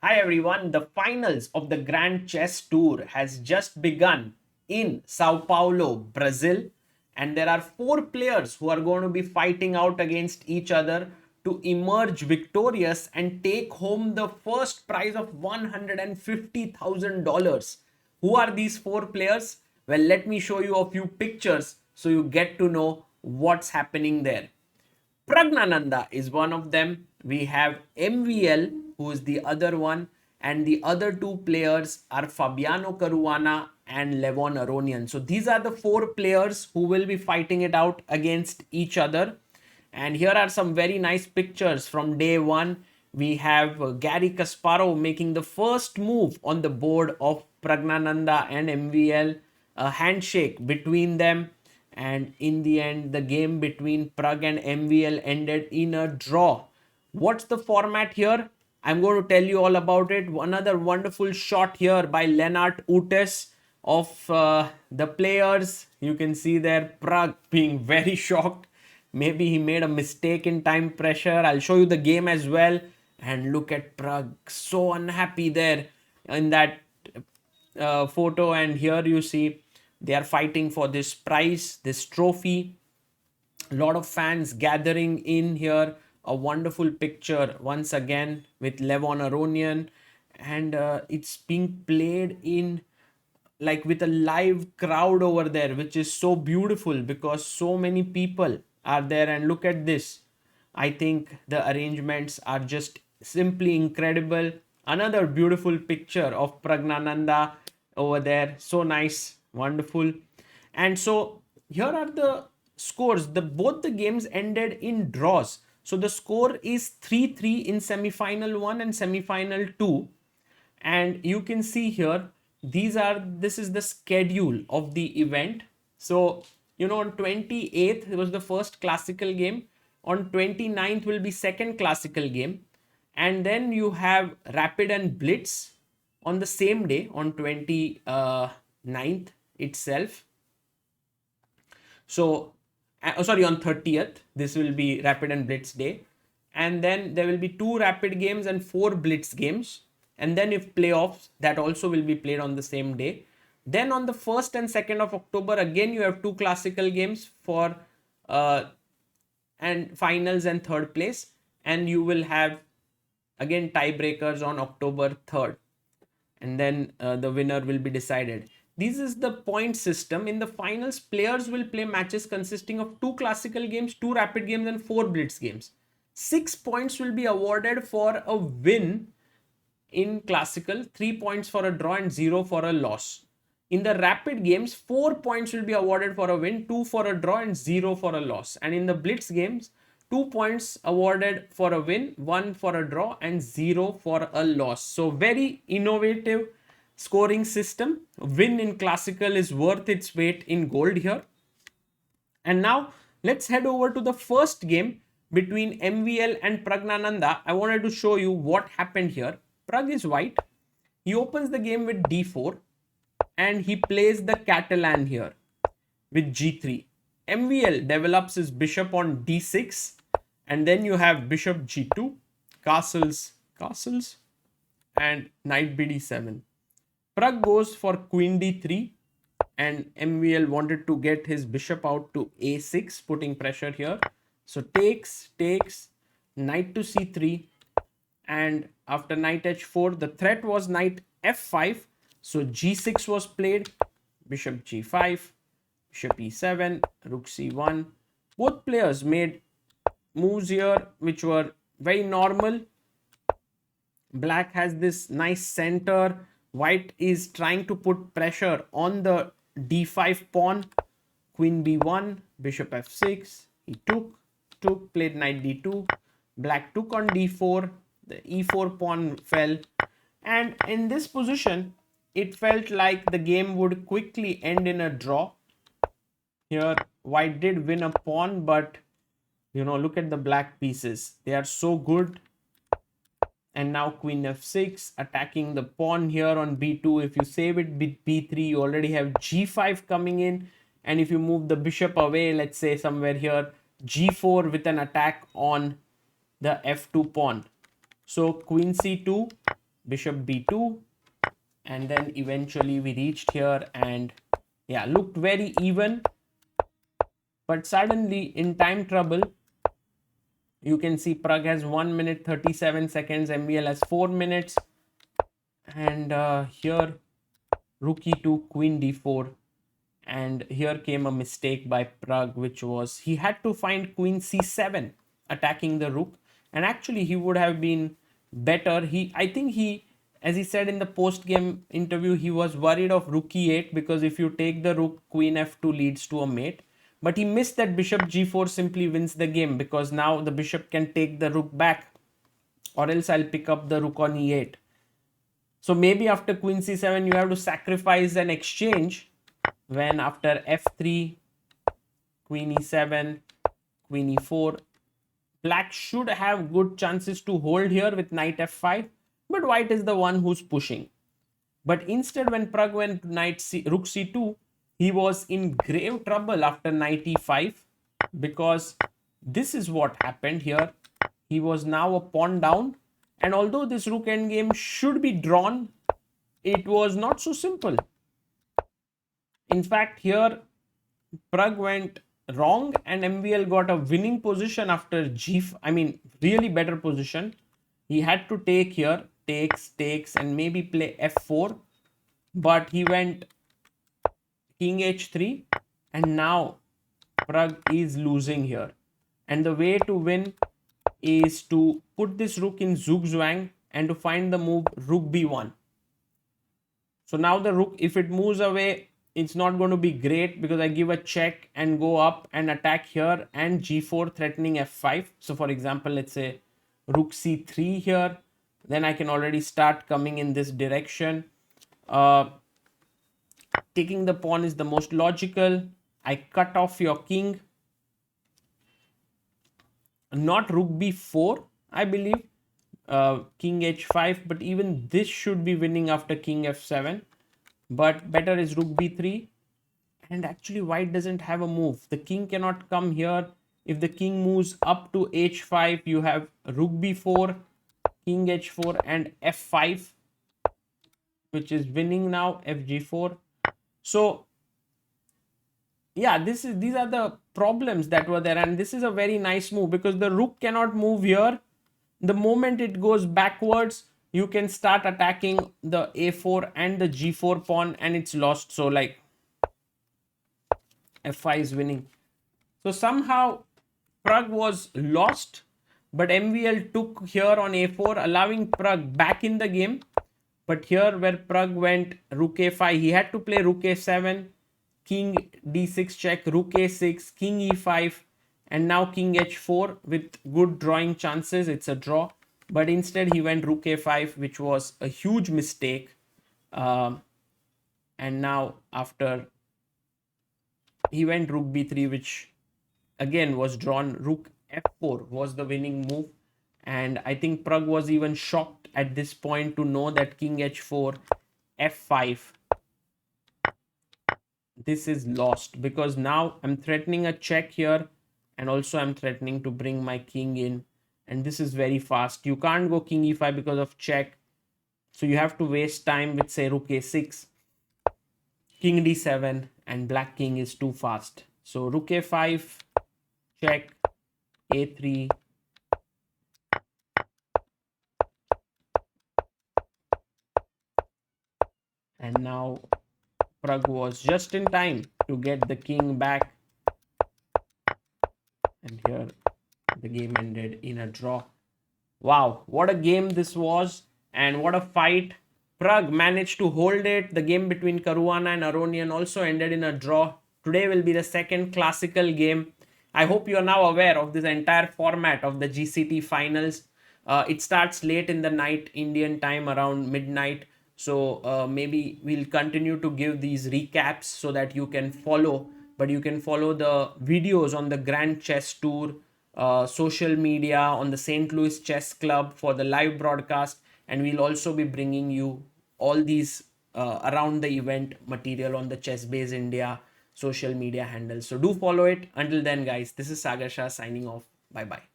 Hi everyone, the finals of the Grand Chess Tour has just begun in Sao Paulo, Brazil, and there are four players who are going to be fighting out against each other to emerge victorious and take home the first prize of $150,000. Who are these four players? Well, let me show you a few pictures so you get to know what's happening there. Praggnanandhaa is one of them. We have MVL, who is the other one, and the other two players are Fabiano Caruana and Levon Aronian. So these are the four players who will be fighting it out against each other. And here are some very nice pictures from day one. We have Garry Kasparov making the first move on the board of Praggnanandhaa and MVL, a handshake between them, and in the end the game between Pragg and MVL ended in a draw. What's the format here? I'm going to tell you all about it. Another wonderful shot here by Lennart Utes of the players. You can see there Pragg being very shocked. Maybe he made a mistake in time pressure. I'll show you the game as well. And look at Pragg, so unhappy there in that photo. And here you see they are fighting for this prize, this trophy. A lot of fans gathering in here. A wonderful picture once again with Levon Aronian, and it's being played in like with a live crowd over there, which is so beautiful because so many people are there. And look at this. I think the arrangements are just simply incredible. Another beautiful picture of Praggnanandhaa over there. So nice, wonderful. And so here are the scores. Both the games ended in draws. So the score is 3-3 in semi-final 1 and semi-final 2. And you can see here, this is the schedule of the event. So, on 28th, it was the first classical game. On 29th will be second classical game. And then you have Rapid and Blitz on the same day, on 29th itself. So, sorry, on 30th, this will be Rapid and Blitz day. And then there will be 2 Rapid games and 4 Blitz games. And then if playoffs, that also will be played on the same day. Then on the 1st and 2nd of October, again, you have 2 classical games for and finals and third place. And you will have, again, tiebreakers on October 3rd. And then the winner will be decided. This is the point system. In the finals, players will play matches consisting of 2 classical games, 2 rapid games, and 4 blitz games. 6 points will be awarded for a win in classical, 3 points for a draw, and 0 for a loss. In the rapid games, 4 points will be awarded for a win, 2 for a draw, and 0 for a loss. And in the blitz games, 2 points awarded for a win, 1 for a draw, and 0 for a loss. So very innovative scoring system. Win in classical is worth its weight in gold here. And now let's head over to the first game between MVL and Praggnanandhaa. I wanted to show you what happened here. Pragg is white. He opens the game with d4 and he plays the Catalan here with g3. MVL develops his bishop on d6, and then you have bishop g2, castles, and knight bd7. Pragg goes for queen d3, and MVL wanted to get his bishop out to a6, putting pressure here. So takes, knight to c3, and after knight h4, the threat was knight f5. So g6 was played, bishop g5, bishop e7, rook c1. Both players made moves here which were very normal. Black has this nice center. White is trying to put pressure on the d5 pawn. Queen b1, bishop f6. He took, played knight d2. Black took on d4. The e4 pawn fell. And in this position, it felt like the game would quickly end in a draw. Here, white did win a pawn, but look at the black pieces. They are so good. And now queen f6, attacking the pawn here on b2. If you save it b3, you already have g5 coming in. And if you move the bishop away, let's say somewhere here, g4 with an attack on the f2 pawn. So queen c2, bishop b2, and then eventually we reached here, and yeah, looked very even. But suddenly in time trouble, you can see Pragg has 1 minute 37 seconds, MVL has 4 minutes, and here rook e2, queen d4, and here came a mistake by Pragg, which was he had to find queen c7 attacking the rook, and actually he would have been better. I think he, as he said in the post game interview, he was worried of rook e8 because if you take the rook, queen f2 leads to a mate. But he missed that bishop g4 simply wins the game, because now the bishop can take the rook back, or else I'll pick up the rook on e8. So maybe after queen c7 you have to sacrifice an exchange, when after f3, queen e7, queen e4, black should have good chances to hold here with knight f5, but white is the one who's pushing. But instead, when Pragg went rook c2, he was in grave trouble after knight e5, because this is what happened here. He was now a pawn down, and although this rook endgame should be drawn, it was not so simple. In fact, here Pragg went wrong and MVL got a winning position after really better position. He had to take here, takes, and maybe play f4, but he went king h3, and now Pragg is losing here. And the way to win is to put this rook in zugzwang and to find the move rook b1. So now the rook, if it moves away, it's not going to be great, because I give a check and go up and attack here, and g4 threatening f5. So for example, let's say rook c3 here, then I can already start coming in this direction. Taking the pawn is the most logical. I cut off your king. Not rook b4, I believe. King h5, but even this should be winning after king f7. But better is rook b3. And actually white doesn't have a move. The king cannot come here. If the king moves up to h5, you have rook b4, king h4, and f5, which is winning now, fg4. So yeah, these are the problems that were there, and this is a very nice move because the rook cannot move here. The moment it goes backwards, you can start attacking the a4 and the g4 pawn, and it's lost. So like f5 is winning. So somehow Pragg was lost, but MVL took here on a4, allowing Pragg back in the game. But here where Pragg went rook a5, he had to play rook a7, king d6 check, rook a6, king e5, and now king h4 with good drawing chances. It's a draw, but instead he went rook a5, which was a huge mistake. And now after he went rook b3, which again was drawn. Rook f4 was the winning move, and I think Pragg was even shocked at this point to know that king h4, f5, this is lost, because now I'm threatening a check here, and also I'm threatening to bring my king in, and this is very fast. You can't go king e5 because of check, so you have to waste time with say rook a6, king d7, and black king is too fast. So rook a5, check, a3, and now Pragg was just in time to get the king back, and here the game ended in a draw. Wow, what a game this was, and what a fight. Pragg managed to hold it. The game between Caruana and Aronian also ended in a draw. Today will be the second classical game. I hope you are now aware of this entire format of the GCT finals. It starts late in the night, Indian time, around midnight. So maybe we'll continue to give these recaps so that you can follow. But you can follow the videos on the Grand Chess Tour, social media, on the St. Louis Chess Club for the live broadcast. And we'll also be bringing you all these around the event material on the ChessBase India social media handles. So do follow it. Until then, guys, this is Sagar Shah signing off. Bye-bye.